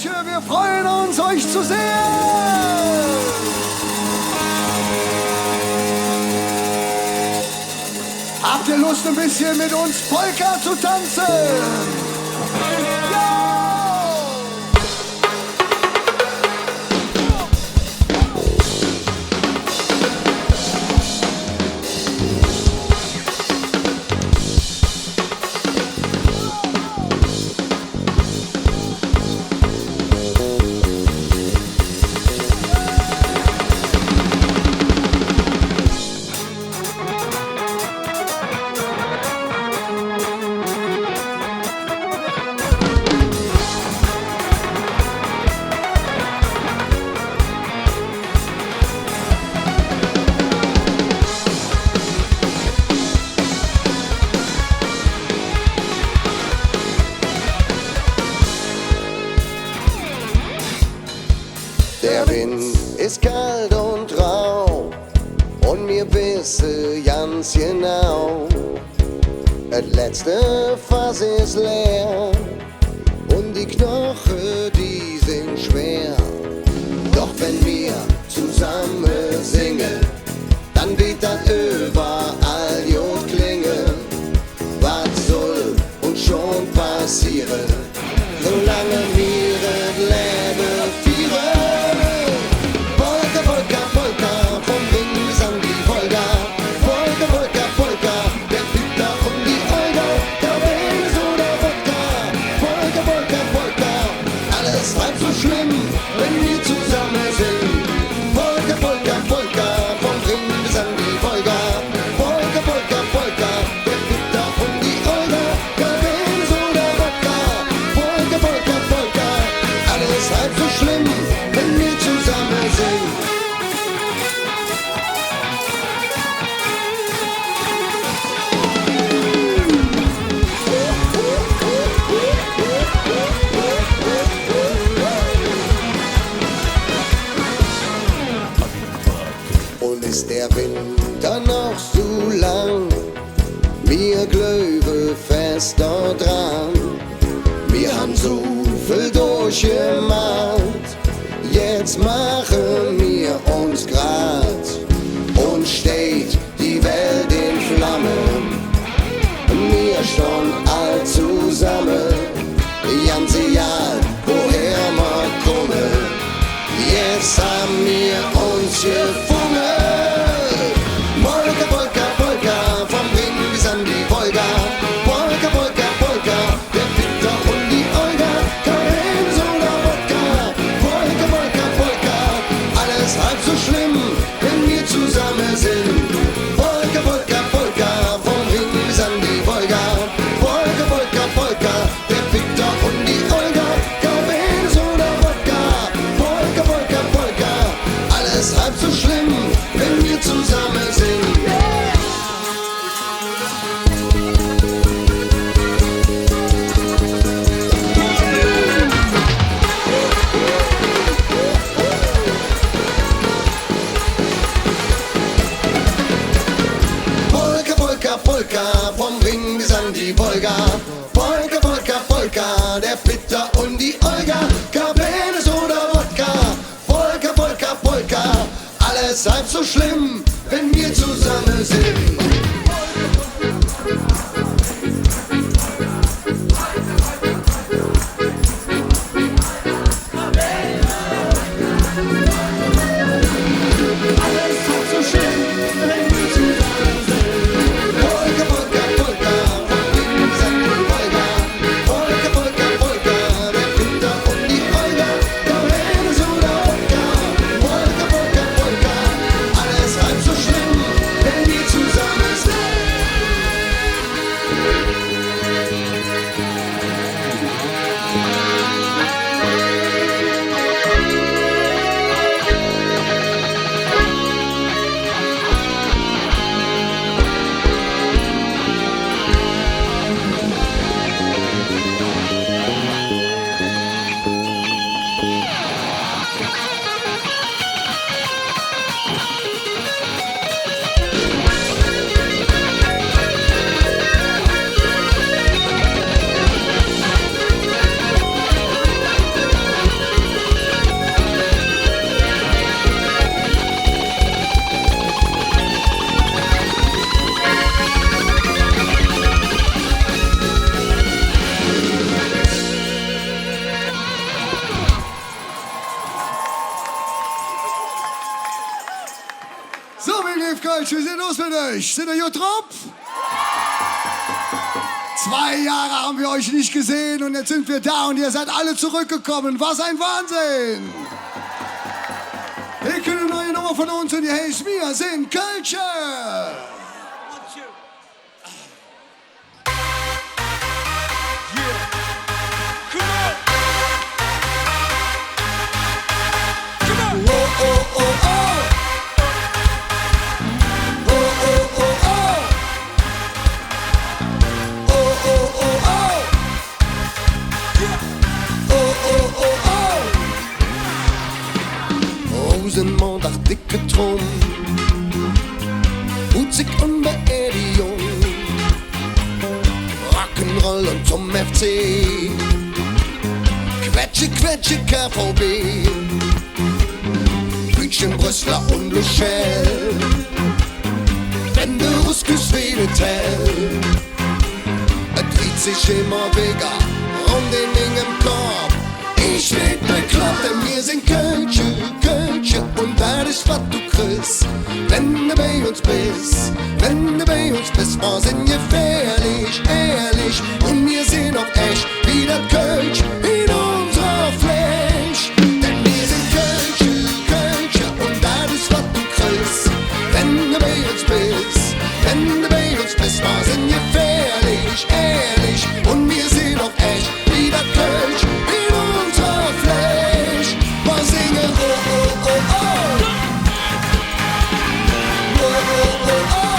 Deutsche, wir freuen uns, euch zu sehen. Habt ihr Lust, ein bisschen mit uns Polka zu tanzen? Der Wind ist kalt und rau und mir wisse ganz genau, das letzte Fass ist leer und die Knochen, die sind schwer. Doch wenn wir zusammen singen, dann wird das überall gut klingen. Was soll uns schon passieren, solange wir das Leben führen? Ist der Winter noch so lang, wir glauben fest daran. Wir haben so viel durchgemacht, jetzt machen wir uns grad und steht die Welt in Flammen. Wir stehen all zusammen, ganz egal woher wir kommen. Jetzt haben wir uns gefunden. Polka, vom Ring bis an die Wolga. Polka, Polka, Polka, der Peter und die Olga. Cabernet oder Wodka. Polka, Polka, Polka, alles halb so schlimm, wenn wir zusammen sind. los mit euch? Sind ihr gut drauf? 2 Jahre haben wir euch nicht gesehen und jetzt sind wir da und ihr seid alle zurückgekommen. Was ein Wahnsinn! Hier kommt eine neue Nummer von uns und die heißt Wir sind Culture! Rosenmontag, dicke Drum, Musik und Beerdigung, Rock'n'Roll und zum FC, Quetsche, Quetsche, KVB, Hühnchen, Brüssler und Luschel, wenn du Ruskes Wedetel, dreht sich immer wieder um den Ding im Korb. Ich werd bekloppt, denn wir sind Kölsche, Kölsche und das ist, was du kriegst, wenn du bei uns bist. Wenn du bei uns bist, wir sind gefährlich, ehrlich und wir sind auch echt wie das Kölsch in unserer Fleisch. Denn wir sind Kölsche, Kölsche und das ist, was du kriegst, wenn du bei uns bist. Wenn du bei uns bist, wir sind gefährlich, ehrlich und wir sind auch echt wie das Kölsch in unserer Fleisch. Wir singen oh oh oh oh. Oh oh oh oh.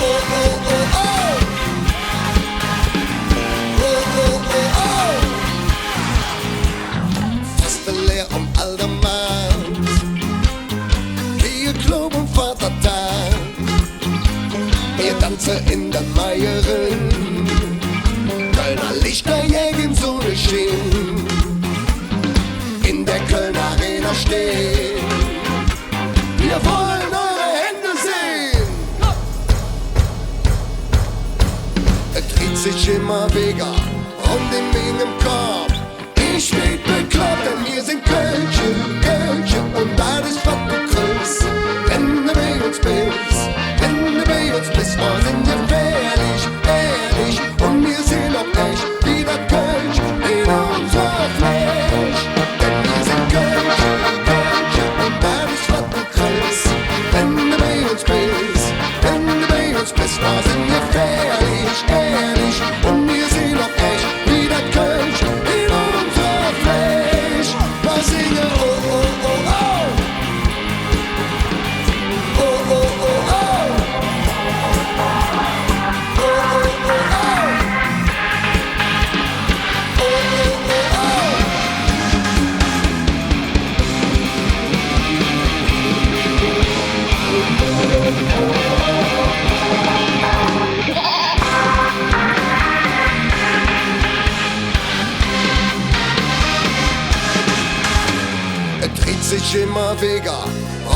Oh oh oh oh. Oh oh oh oh. Fast leer Aldermanns, hier Club und Vatertag. Wir tanzen in der Meierin, Kölner Lichter jägen Sonne stehen, in der Kölner Arena stehen. Wir wollen eure Hände sehen. Es dreht sich immer wieder um den Ding im Korb. Ich werd bekloppt, denn wir sind Kölsche, Kölsche und das ist, was du kriegst, wenn du bei uns bist. Wenn du bei uns bist, wir sind gefährlich, ehrlich und wir sind auch echt wie das Kölsch in unserer Fleisch. Denn wir sind Kölsche, Kölsche und das ist, was du kriegst, wenn du bei uns bist. Wenn du bei uns bist, wir sind gefährlich, ehrlich und wir sind auch echt wie das Kölsch in unserer Fleisch. Wir singen oh oh oh oh. Oh oh oh oh. Oh oh oh oh. Oh oh oh oh. Es dreht sich immer wieder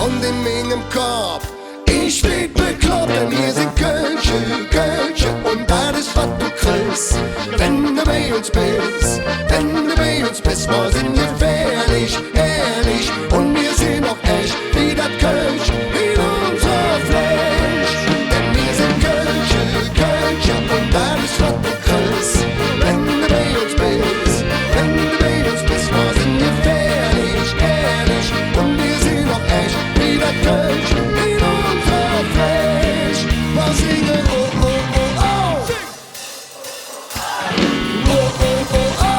um den Ding im Korb. Ich werd bekloppt, denn wir sind Kölsche, Kölsche und das ist, was du kriegst, wenn du bei uns bist. Wenn du bei uns bist, wir sind gefährlich, ehrlich und wir sind auch echt wie das Kölsch in unserer Fleisch. Denn wir sind Kölsche, Kölsche und das ist, was du kriegst, wenn du bei uns bist. Wenn du bei uns bist, wir sind gefährlich, ehrlich und wir sind auch echt wie das Kölsch in unserer Fleisch. Wir singen oh oh oh oh. Oh oh oh oh.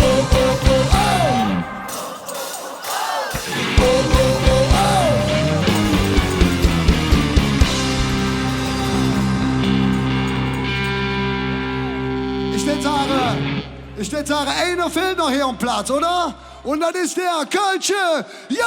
Oh oh oh oh. Oh oh oh oh. Ich würde sagen, einer fehlt noch hier am Platz, oder? Und das ist der Kölsche. Ja!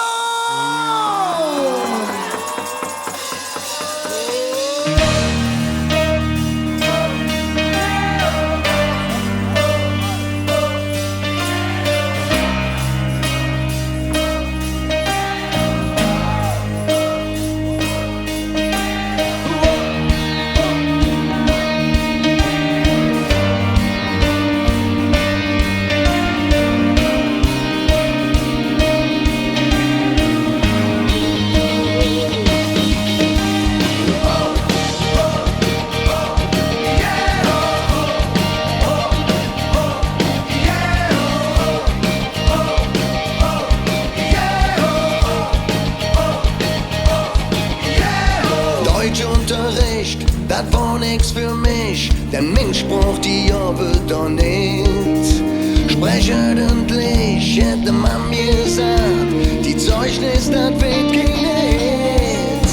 das war nix für mich, denn Mensch braucht die Jahre doch nicht. Sprechet endlich, hätte man mir gesagt, die Zeugnis, das wird kein Hit.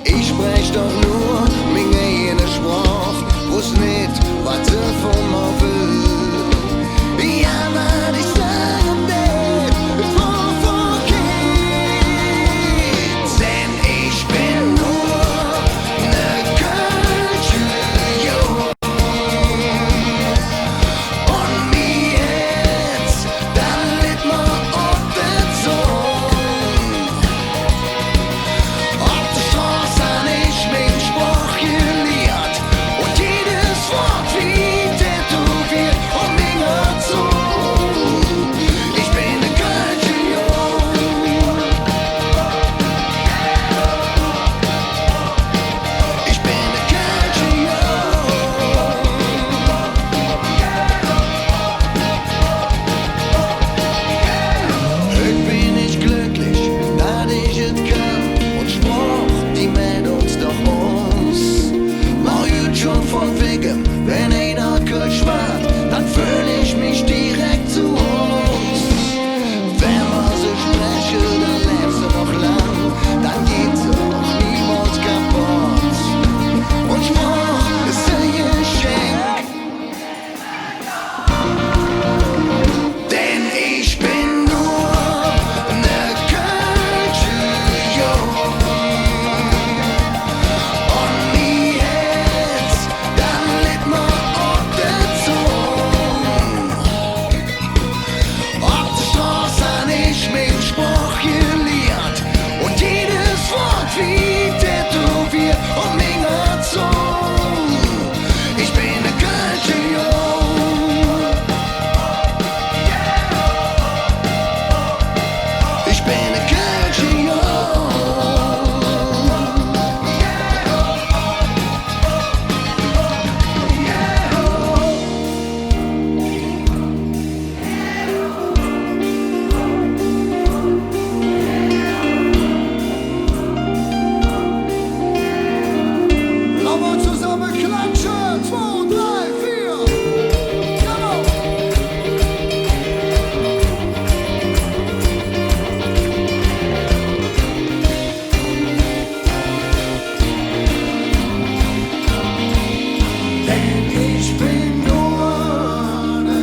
Ich sprech doch nur meine eigene Sprache, wuss nicht, was sie von mir will. Ja, was ich sag nicht, es war verkehrt, denn ich bin nur ne Kölsche Jung. Und mir jetzt, dann litt man auf der Zunge. Auf der Straße han ich mein Spruch gelehrt und jedes Wort wie tätowiert um meine Zunge. Ich bin ne Kölsche Jung. Ich bin ne Kölsche Jung. Heute bin ich glücklich, dass ich es kann und Spruch, die meldet uns doch aus. Mach gut schon von wegen, wenn einer Kölsch macht, dann fühl ich mich direkt zu Hause. Wenn man so spreche, dann lebst du noch lang, dann geht's auch niemals kaputt. Und Spruch ist ein Geschenk, denn ich bin nur ne Kölsche Jung. Und mir jetzt, dann litt man auf der Zunge. Auf der Straße han ich mein Spruch gelehrt und jedes Wort wie tätowiert um meine Zunge. Ich bin ne Kölsche Jung. Ich bin ne Kölsche Jung. Lass mal zusammen klatschen. 2, 3, 4. Genau. Denn ich bin nur ne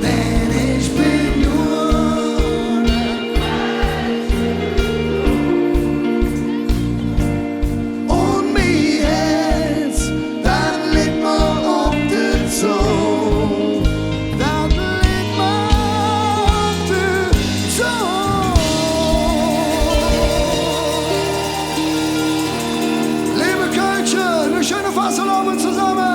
Denn ich bin nur und mir jetzt, dann litt man auf der Zunge. Dann litt man auf der Zunge. Liebe Kölsche, eine schöne Fasselabend zusammen.